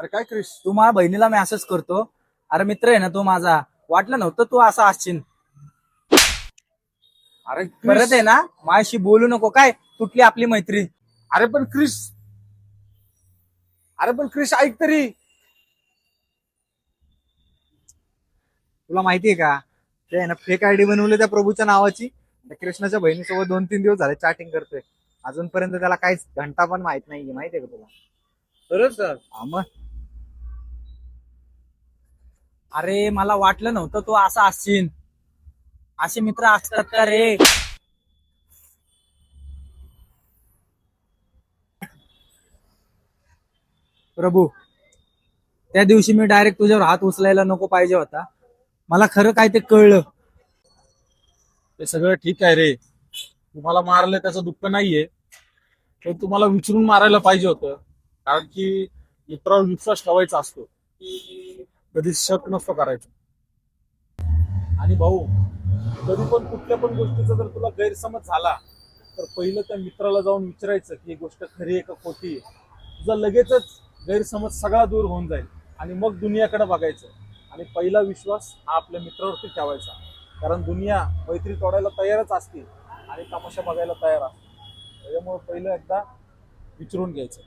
अरे काय क्रिश? तू माझ्या बहिणीला मेसेज करतो. अरे मित्र आहे ना तू माझा. वाटलं नव्हतं तू असा असशील. अरे परत आहे ना माझ्याशी बोलू नको काय, तुटली आपली मैत्री. अरे पण क्रिश, अरे पण क्रिश ऐक तरी. तुला माहितीये का, ते आहे ना फेक आयडी बनवली त्या प्रभूच्या नावाची. त्या कृष्णाच्या बहिणीसोबत 2-3 दिवस झाले चॅटिंग करतोय. अजूनपर्यंत त्याला काहीच घंटा पण माहित नाहीये. माहितीये का तुला? खरंच सर? हा मग. अरे मला वाटलं नव्हतं तू असा असशील. असे मित्र असतात का रे? प्रभू, त्या दिवशी मी डायरेक्ट तुझ्यावर हात उचलायला नको पाहिजे होता. मला खरं काय ते कळलं. ते सगळं ठीक आहे रे. तुम्हाला मारलं त्याचं दुःख नाहीये, पण तुम्हाला विचारून मारायला पाहिजे होतं. कारण की मित्रावर विश्वास ठेवायचा असतो, कधी शक नसतो करायचा. आणि भाऊ, कधी पण कुठल्या पण गोष्टीचा जर तुला गैरसमज झाला तर पहिलं त्या मित्राला जाऊन विचारायचं की ही गोष्ट खरी आहे का खोटी आहे. तुझा लगेचच गैरसमज सगळा दूर होऊन जाईल. आणि मग दुनियाकडे बघायचं. आणि पहिला विश्वास हा आपल्या मित्रावरती ठेवायचा. कारण दुनिया मैत्री तोडायला तयारच असते आणि तमाशा बघायला तयार असते. त्याच्यामुळे पहिलं एकदा विचारून घ्यायचं.